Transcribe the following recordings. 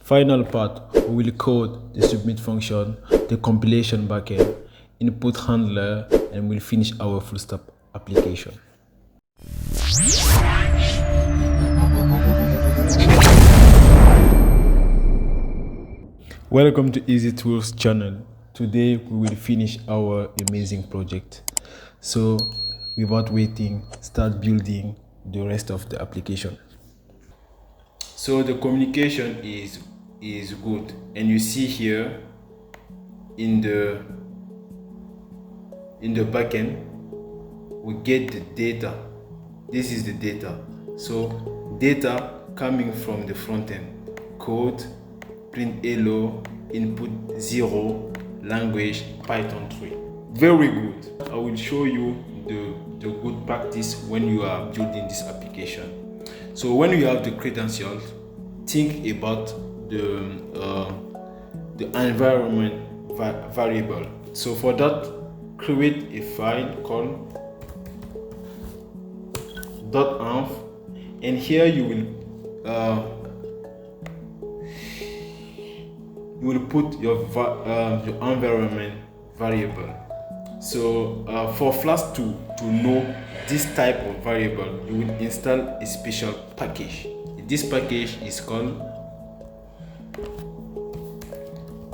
Final part, we will code the submit function, the compilation backend, input handler, and we'll finish our full stack application. Welcome to Easy Tools channel. Today we will finish our amazing project. So without waiting, start building the rest of the application. So the communication is good, and you see here in the backend we get the data. This is the data. So data coming from the front end, code, print hello, input 0, language Python 3. Very good. I will show you the good practice when you are building this application. So when you have the credentials, think about the environment variable. So for that, create a file called .env, and here you will put your environment variable. So for Flask to know this type of variable, you will install a special package. This package is called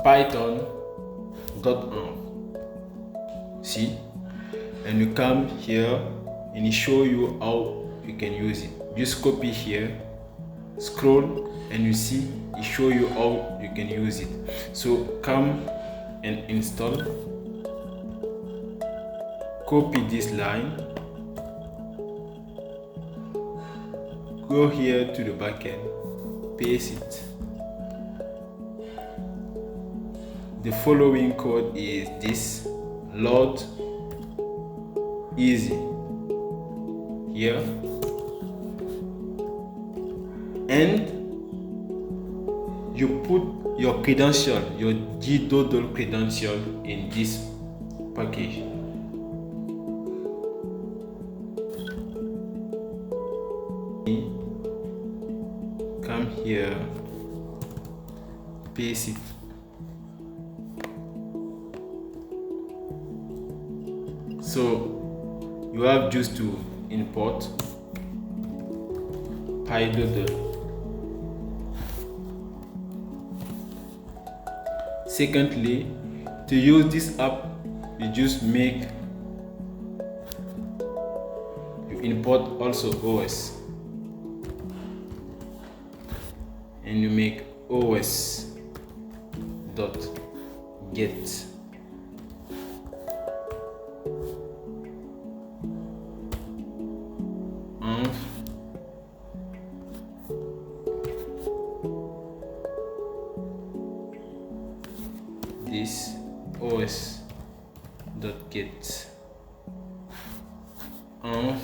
python.env. See, and you come here and it show you how you can use it. Just copy here, scroll, and you see it show you how you can use it. So come and install, copy this line, go here to the backend, paste it. The following code is this: load easy here, and you put your credential, your PyDoodle credential in this package. Come here, paste it. So you have just to import PyDoodle. Secondly, to use this app, you just import also OS, and you make os dot get env this os dot get env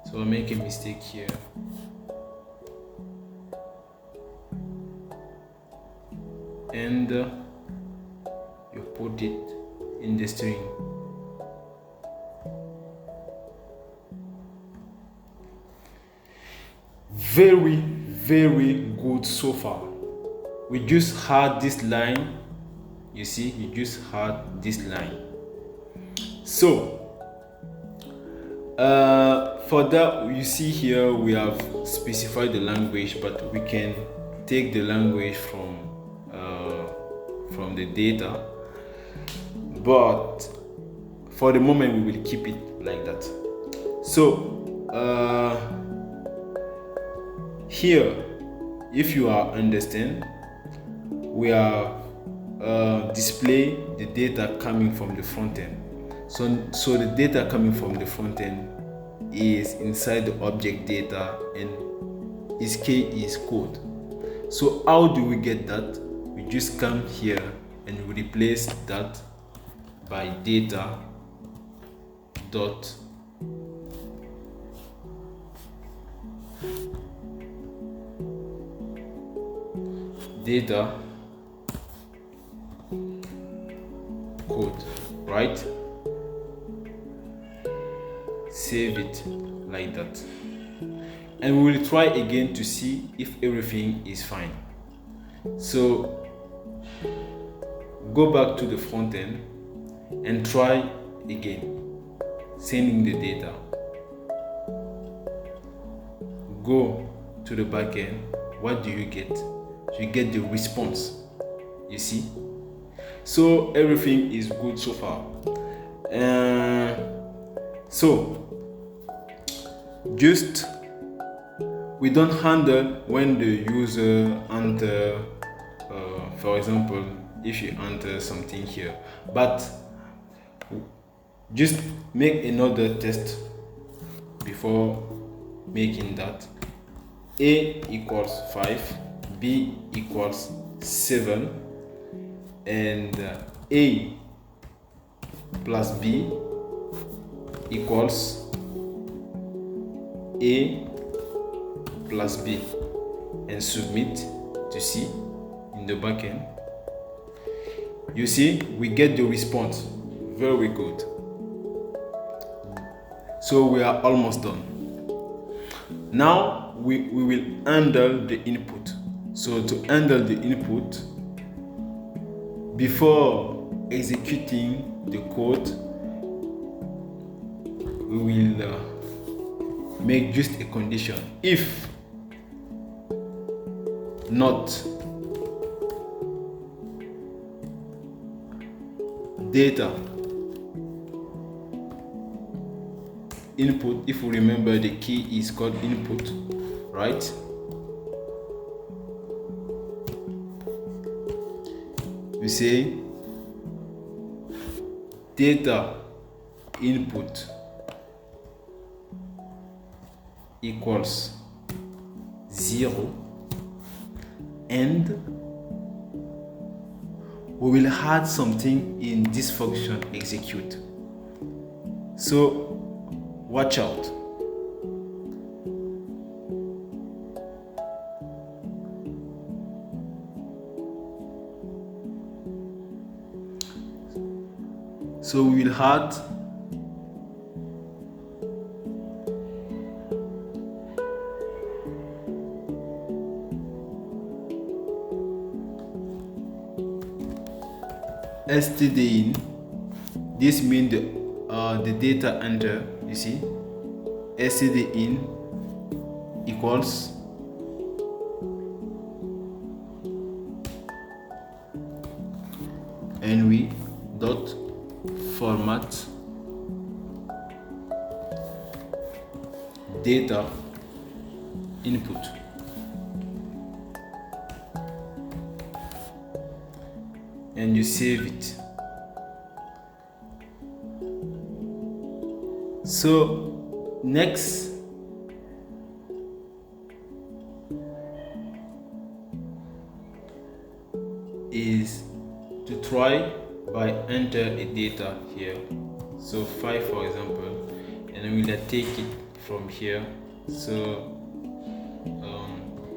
So I make a mistake here. And you put it in the string. Very, very good so far. We just had this line. You see, you just had this line. So for that, you see here we have specified the language, but we can take the language from the data, but for the moment we will keep it like that. So here, if you are understand, we are display the data coming from the front end. So the data coming from the front end is inside the object data, and its key is code. So how do we get that? We just come here and we replace that by data dot code, right? save it like that, and we will try again to see if everything is fine. So go back to the front end and try again sending the data. Go to the back end. What do you get? You get the response, you see. So everything is good so far. So just we don't handle when the user enter, for example, if you enter something here, but just make another test before making that. A equals 5, B equals 7, and A plus B equals A plus B, and submit to see in the backend. You see, we get the response. Very good. So we are almost done. Now we will handle the input. So to handle the input, before executing the code, we will make just a condition. If not data input, if you remember, the key is called input, right? We say data input equals 0, and we will add something in this function execute. So watch out. So we will add stdin. This means the data enter. You see, stdin equals and we dot format data input. And you save it. So next is to try by enter a data here. So 5 for example, and we'll take it from here. So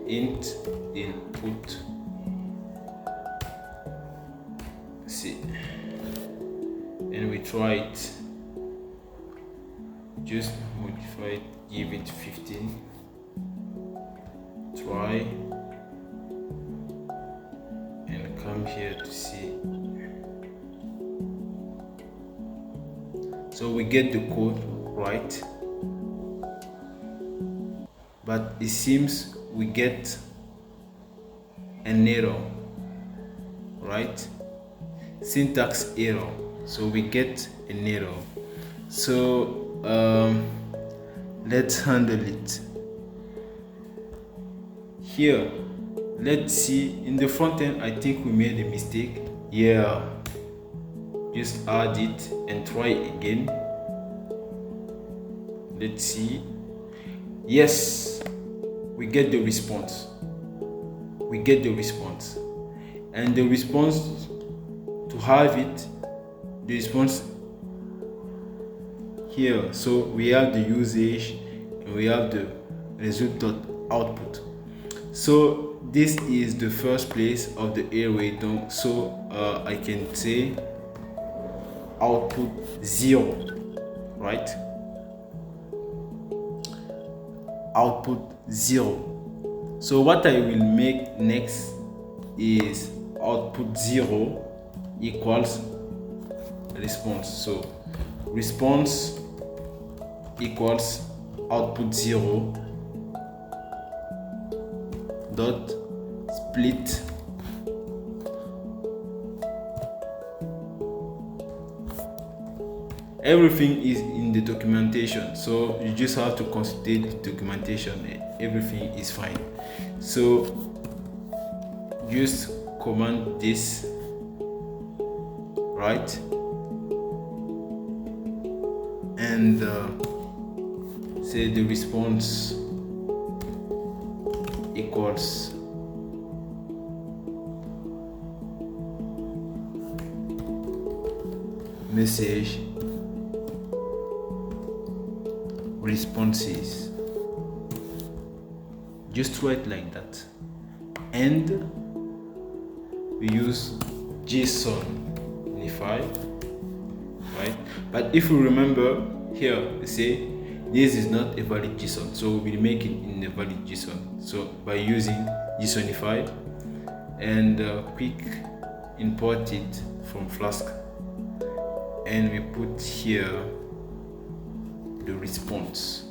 int input, see, and we try it. Just modify it, give it 15, try, and come here to see. So we get the code right, but it seems we get an error, right? Syntax error. So we get an error. So let's handle it. Here, let's see. In the front end, I think we made a mistake. Yeah, just add it and try again. Let's see. Yes, we get the response. We get the response, and the response, to have it, the response here. So we have the usage and we have the result.output. So this is the first place of the array. So I can say output 0, right? output 0. So what I will make next is output 0 equals response. So response equals output 0 dot split everything is in the documentation, so you just have to consider the documentation. Everything is fine. So just command this, right, and say the response equals message responses. Just write like that, and we use JSON unify, right? But if we remember here, we say this is not a valid JSON, so we'll make it in a valid JSON. So by using JSONify and quick import it from Flask, and we put here the response,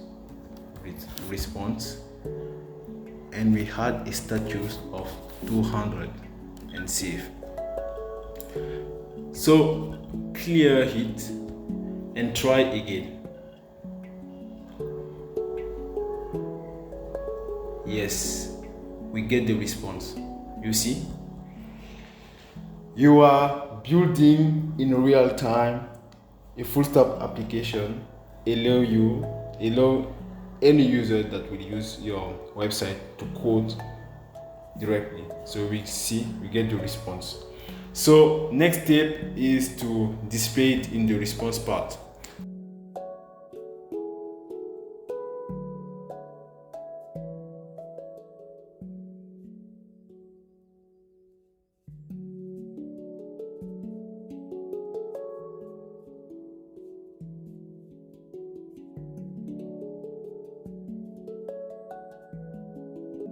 and we had a status of 200 and save. So clear it and try again. Yes, we get the response. You see, you are building in real time a full stack application, allow any user that will use your website to code directly. So we get the response. So next step is to display it in the response part.